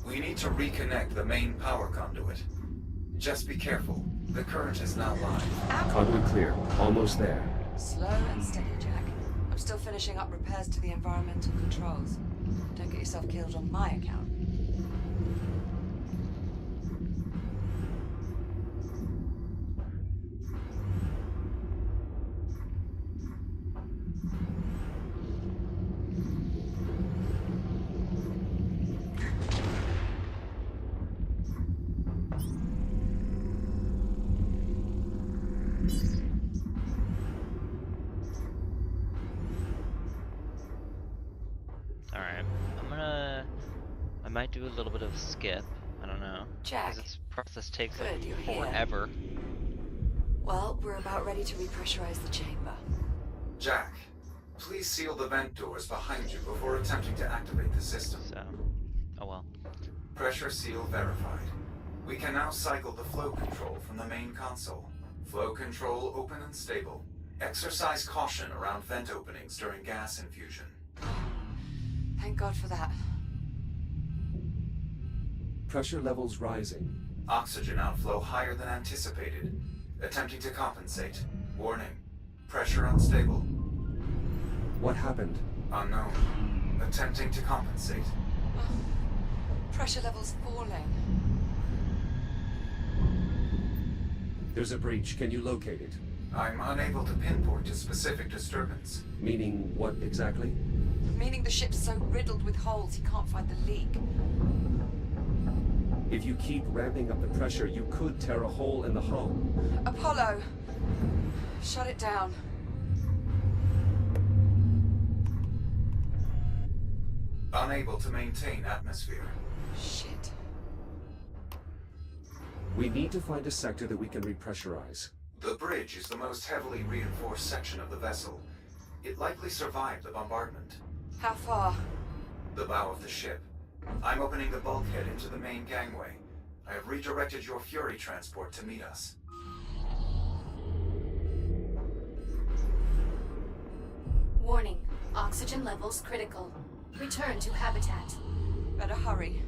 We need to reconnect the main power conduit. Just be careful. The current is now live. Conduit clear. Almost there. Slow and steady, Jack. I'm still finishing up repairs to the environmental controls. Don't get yourself killed on my account. Alright, I might do a little bit of skip. I don't know. Jack. 'Cause this process takes Good, like you're here. forever. Well, we're about ready to repressurize the chamber. Jack, please seal the vent doors behind you before attempting to activate the system. So, oh well. Pressure seal verified. We can now cycle the flow control from the main console. Flow control open and stable. Exercise caution around vent openings during gas infusion. Thank God for that. Pressure levels rising. Oxygen outflow higher than anticipated. Attempting to compensate. Warning. Pressure unstable. What happened? Unknown. Attempting to compensate. Pressure levels falling. There's a breach. Can you locate it? I'm unable to pinpoint a specific disturbance. Meaning what exactly? Meaning the ship's so riddled with holes he can't find the leak. If you keep ramping up the pressure, you could tear a hole in the hull. Apollo! Shut it down. Unable to maintain atmosphere. Shit. We need to find a sector that we can repressurize. The bridge is the most heavily reinforced section of the vessel. It likely survived the bombardment. How far? The bow of the ship. I'm opening the bulkhead into the main gangway. I have redirected your Fury transport to meet us. Warning. Oxygen levels critical. Return to habitat. Better hurry.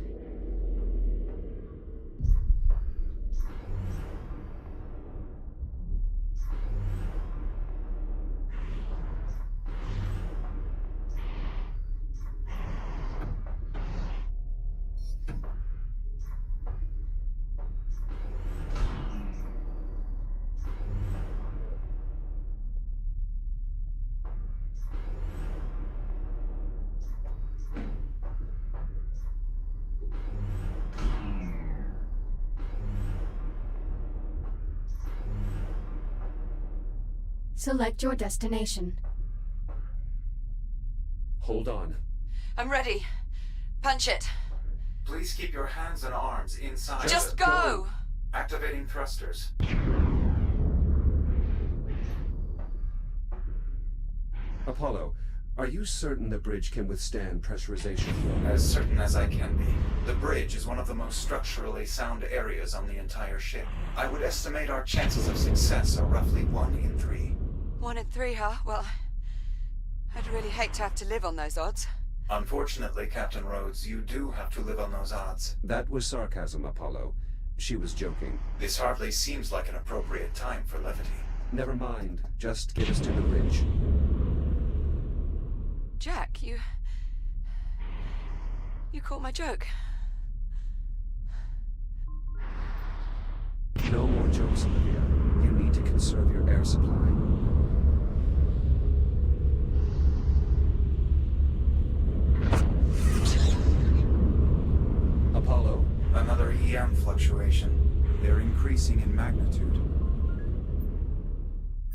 Select your destination. Hold on. I'm ready. Punch it. Please keep your hands and arms inside. Just go! Activating thrusters. Apollo, are you certain the bridge can withstand pressurization? As certain as I can be. The bridge is one of the most structurally sound areas on the entire ship. I would estimate our chances of success are roughly 1 in 3. 1 in 3, huh? Well, I'd really hate to have to live on those odds. Unfortunately, Captain Rhodes, you do have to live on those odds. That was sarcasm, Apollo. She was joking. This hardly seems like an appropriate time for levity. Never mind. Just get us to the bridge. Jack, you caught my joke. No more jokes, Olivia. You need to conserve your air supply. Apollo? Another EM fluctuation. They're increasing in magnitude.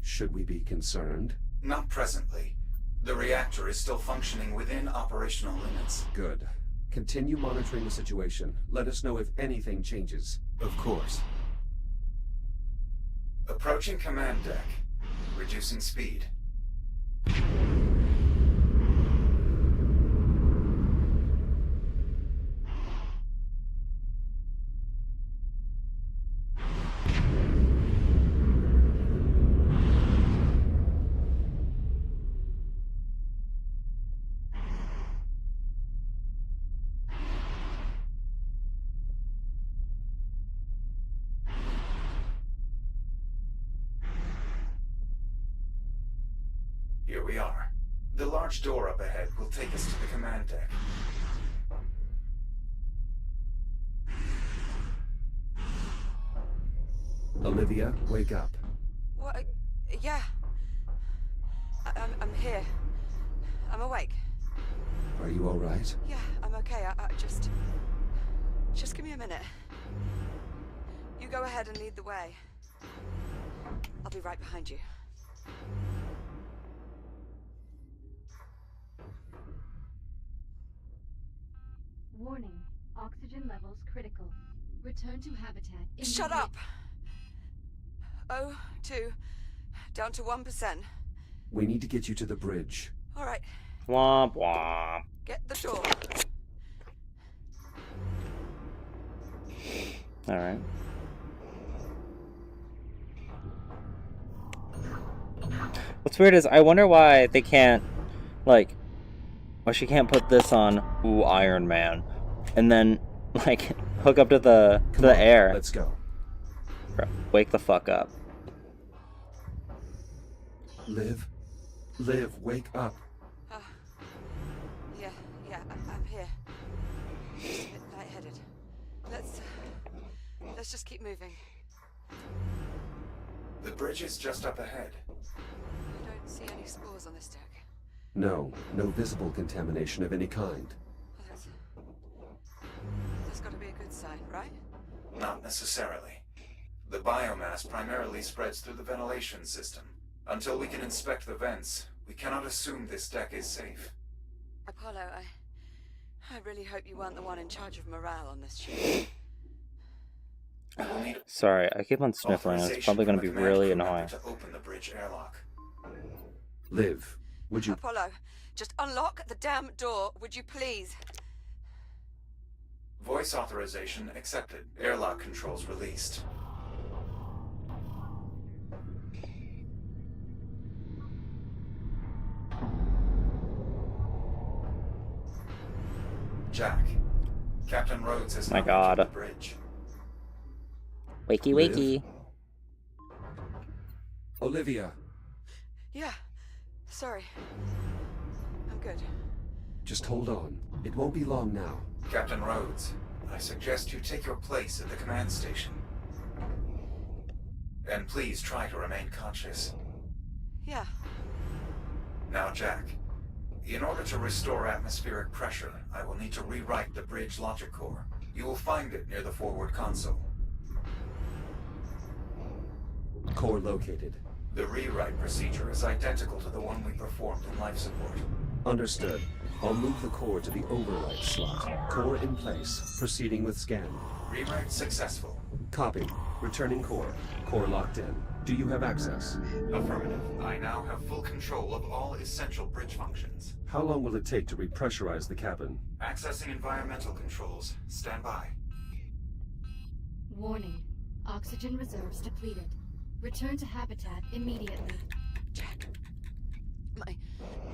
Should we be concerned? Not presently. The reactor is still functioning within operational limits. Good. Continue monitoring the situation. Let us know if anything changes. Of course. Approaching command deck. Reducing speed. Here we are. The large door up ahead will take us to the command deck. Olivia, wake up. What? Yeah. I'm here. I'm awake. Are you all right? Yeah, I'm okay. I just give me a minute. You go ahead and lead the way. I'll be right behind you. Warning. Oxygen levels critical. Return to habitat. Shut up! 0.2. Down to 1%. We need to get you to the bridge. All right. Womp womp. Get the door. Alright. What's weird is I wonder why they can't, like, why she can't put this on, ooh, Iron Man, and then, like, hook up to the air. Let's go. Bro, wake the fuck up. Liv, wake up. Yeah, I'm here. Just a bit lightheaded. Let's just keep moving. The bridge is just up ahead. I don't see any spores on this deck. No visible contamination of any kind. Well, that's got to be a good sign, right? Not necessarily. The biomass primarily spreads through the ventilation system. Until we can inspect the vents, we cannot assume this deck is safe. Apollo, I really hope you weren't the one in charge of morale on this ship. We will need Sorry, I keep on sniffling. It's authorization probably from going to the be command really crew member annoying. to open the bridge airlock. Liv, would you... Apollo, just unlock the damn door, would you please? Voice authorization accepted. Airlock controls released. Jack, Captain Rhodes has My come God. to the bridge. Wakey Liv? wakey. Olivia, Yeah. Sorry. I'm good. just hold on. It won't be long now. Captain Rhodes, I suggest you take your place at the command station. And please try to remain conscious. Yeah. Now, Jack, in order to restore atmospheric pressure, I will need to rewrite the bridge logic core. You will find it near the forward console. Core located. The rewrite procedure is identical to the one we performed in life support. Understood. I'll move the core to the overwrite slot. Core in place. Proceeding with scan. Rewrite successful. Copy. Returning core. Core locked in. Do you have access? Affirmative. I now have full control of all essential bridge functions. How long will it take to repressurize the cabin? Accessing environmental controls. Stand by. Warning. Oxygen reserves depleted. Return to habitat immediately. Jack.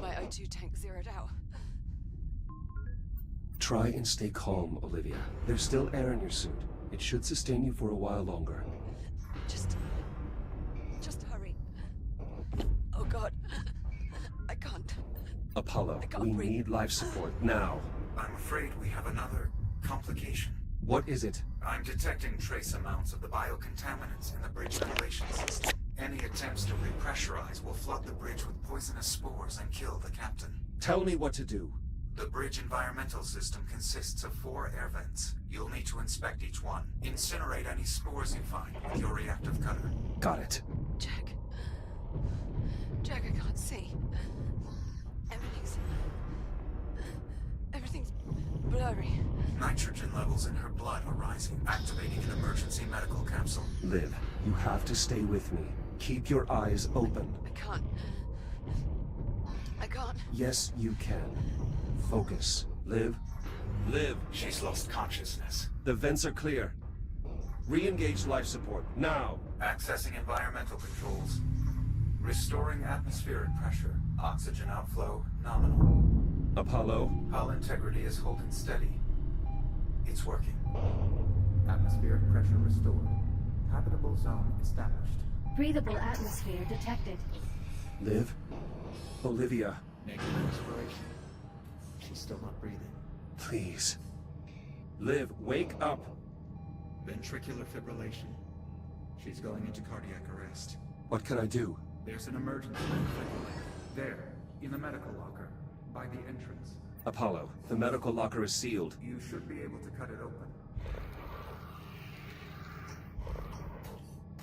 My O2 tank zeroed out. Try and stay calm, Olivia. There's still air in your suit. It should sustain you for a while longer. Just hurry. Oh God. I can't. Apollo, I can't we breathe. need life support now. I'm afraid we have another complication. What is it? I'm detecting trace amounts of the biocontaminants in the bridge ventilation system. Any attempts to repressurize will flood the bridge with poisonous spores and kill the captain. Tell me what to do. The bridge environmental system consists of 4 air vents. You'll need to inspect each one. Incinerate any spores you find with your reactive cutter. Got it. Jack. Jack, I can't see. Everything's blurry. Nitrogen levels in her blood are rising, activating an emergency medical capsule. Liv, you have to stay with me. Keep your eyes open. I can't. Yes, you can. Focus. Liv. Liv. She's lost consciousness. The vents are clear. Re-engage life support, now. Accessing environmental controls. Restoring atmospheric pressure. Oxygen outflow nominal. Apollo. Hull integrity is holding steady. It's working. Atmospheric pressure restored. Habitable zone established. Breathable atmosphere detected. Liv. Olivia. Negative respiration. She's still not breathing. Please. Liv, wake up. Ventricular fibrillation. She's going into cardiac arrest. What can I do? There's an emergency defibrillator. There, in the medical locker, by the entrance. Apollo, the medical locker is sealed. You should be able to cut it open.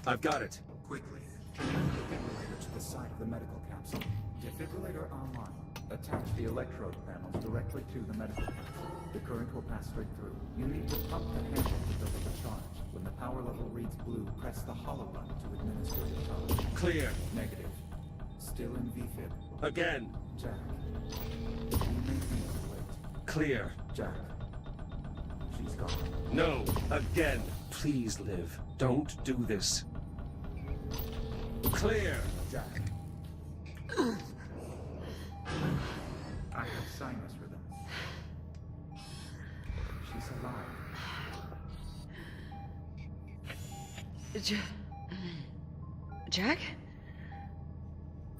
I've got it. Quickly, connect the defibrillator to the side of the medical capsule. Defibrillator online. Attach the electrode panels directly to the medical capsule. The current will pass straight through. You need to pump the handle to deliver charge. When the power level reads blue, press the hollow button to administer the charge. Clear. Negative. Still in VFib. Again. Jack. You may need to wait. Clear. Jack. She's gone. No. Again. Please, Liv. Don't do this. Clear. Jack. I have sinus rhythm. She's alive. Jack?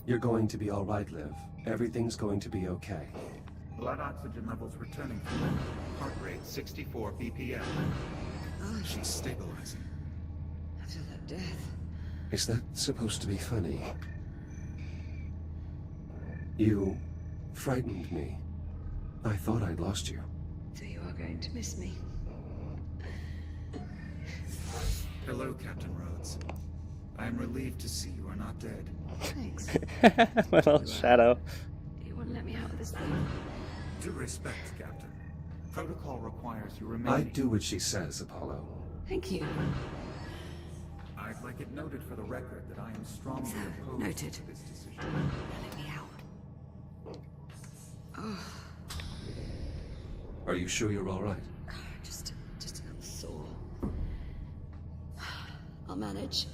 You're going to be all right, Liv. Everything's going to be okay. Blood oxygen levels returning to normal. Heart rate 64 BPM. She's stabilizing. After that death. Is that supposed to be funny? You frightened me. I thought I'd lost you. So you are going to miss me. Hello, Captain Rhodes. I am relieved to see you are not dead. Thanks. My little shadow. You wouldn't let me out of this thing. Due respect, Captain. Protocol requires you remain. I do what she says, Apollo. Thank you. I'd like it noted for the record that I am strongly opposed Noted. to this decision. Let me out. Oh, Are you sure you're all right? just a little sore. I'll manage.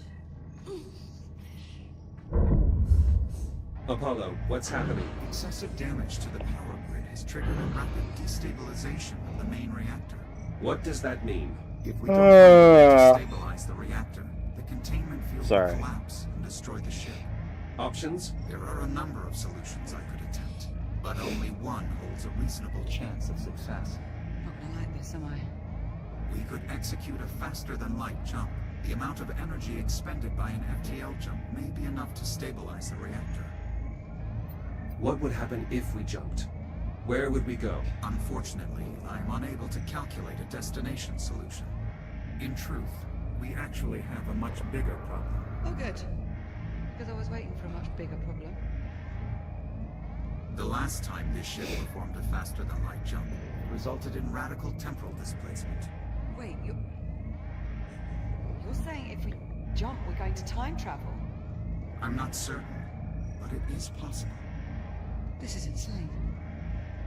Apollo, what's happening? Excessive damage to the power grid has triggered a rapid destabilization of the main reactor. What does that mean? If we don't find a way to stabilize the reactor, the containment field Sorry. will collapse and destroy the ship. Options? There are a number of solutions I could attempt, but only one holds a reasonable chance of success. Not gonna like this, am I? We could execute a faster-than-light jump. The amount of energy expended by an FTL jump may be enough to stabilize the reactor. What would happen if we jumped? Where would we go? Unfortunately, I'm unable to calculate a destination solution. In truth, we actually have a much bigger problem. Oh, good. Because I was waiting for a much bigger problem. The last time this ship performed a faster-than-light jump, it resulted in radical temporal displacement. Wait, you're saying if we jump, we're going to time travel? I'm not certain, but it is possible. This is insane.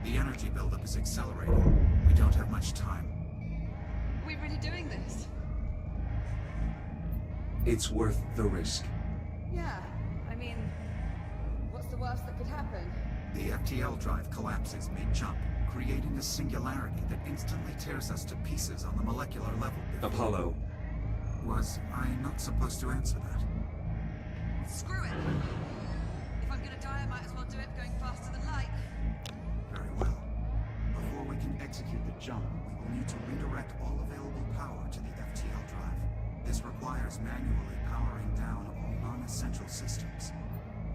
The energy buildup is accelerating. We don't have much time. Are we really doing this? It's worth the risk. Yeah. I mean, what's the worst that could happen? The FTL drive collapses mid-jump, creating a singularity that instantly tears us to pieces on the molecular level. Apollo. Was I not supposed to answer that? Screw it! If I'm gonna die, I might as well do it going faster than light. Very well. Before we can execute the jump, we will need to redirect all available power to the FTL drive. This requires manually powering down all non-essential systems.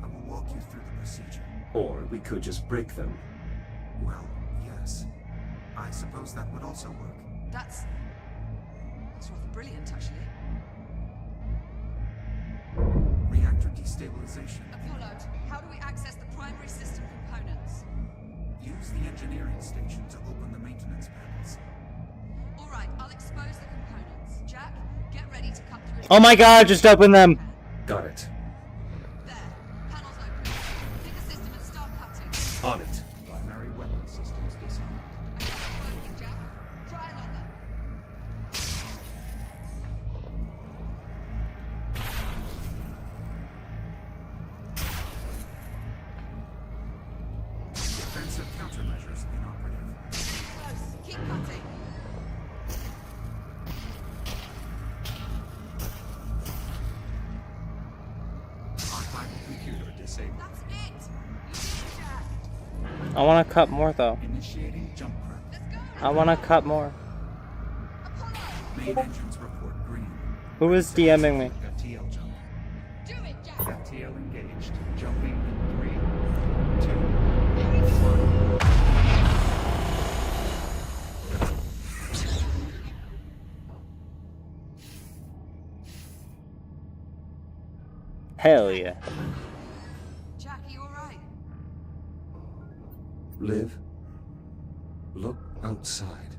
I will walk you through the procedure. Or we could just break them. Well, yes. I suppose that would also work. That's rather brilliant, actually. Reactor destabilization. Apollo, how do we access the primary system components? Use the engineering station to open the maintenance panels. All right, I'll expose the components. Jack, get ready to cut through. Oh my god, just open them! Got it. There, panels open. Pick a system and start cutting. On it. Primary weapon systems disarmed. Okay, working, Jack. Try another. Defensive countermeasures inoperative. Close. Keep cutting. Archival computer disabled. That's it. You did it, Jack. I wanna cut more though. Initiating jump prep. Let's go. I wanna cut more. Apollo, Main engines report green. Who is DMing me? FTL jump. do it, Jack. FTL engaged. Jumping in 3, 2, 1. Hell yeah. Jack, are you all right? Liv. Look outside.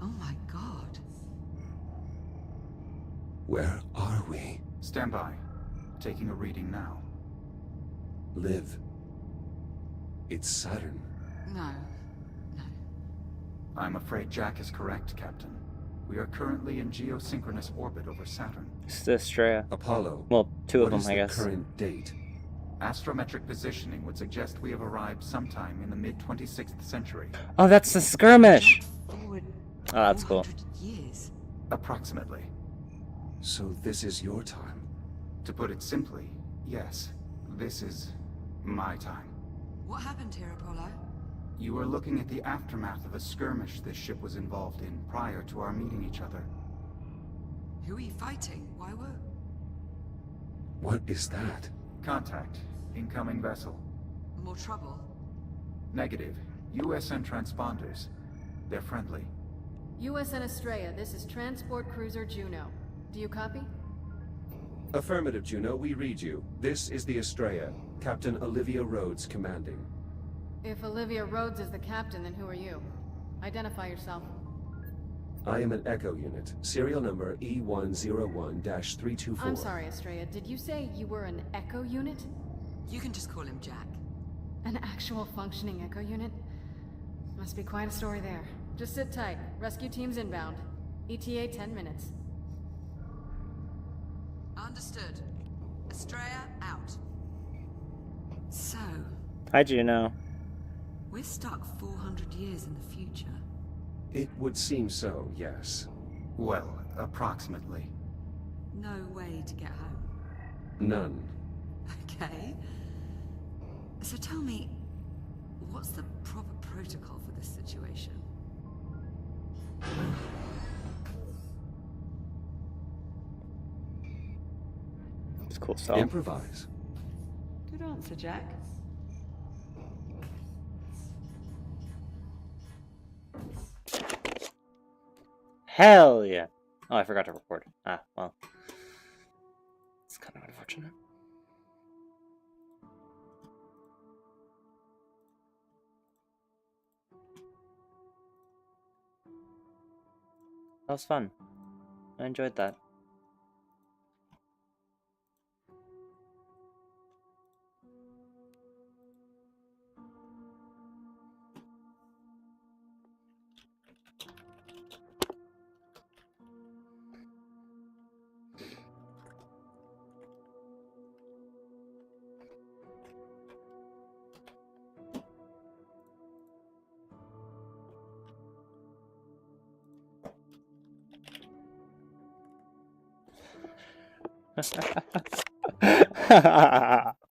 Oh my God. Where are we? Stand by. Taking a reading now. Liv. It's Saturn. No. No. I'm afraid Jack is correct, Captain. We are currently in geosynchronous orbit over Saturn. It's the Estrella. Apollo. Well, two of What them, is I the guess. current date? Astrometric positioning would suggest we have arrived sometime in the mid-26th century. Oh, that's the skirmish! Forward. Oh, that's cool. 400 years. Approximately. So this is your time. To put it simply, yes. This is my time. What happened here, Apollo? You are looking at the aftermath of a skirmish this ship was involved in prior to our meeting each other. Who are you fighting? Why were? What is that? Contact. Incoming vessel. More trouble? Negative. USN transponders. They're friendly. USN Estrella, this is Transport Cruiser Juno. Do you copy? Affirmative, Juno. We read you. This is the Estrella. Captain Olivia Rhodes commanding. If Olivia Rhodes is the captain, then who are you? Identify yourself. I am an Echo unit. Serial number E101-324. I'm sorry, Estrella. Did you say you were an Echo unit? You can just call him Jack. An actual functioning Echo unit? Must be quite a story there. Just sit tight. Rescue team's inbound. ETA 10 minutes. Understood. Estrella out. So, Hi, Juno. We're stuck 400 years in the future. It would seem so, yes. Well, approximately. No way to get home. None. Okay. So tell me, what's the proper protocol for this situation? It's cool stuff. Improvise. Good answer, Jack. Hell yeah! Oh, I forgot to record. Ah, well. It's kind of unfortunate. That was fun. I enjoyed that.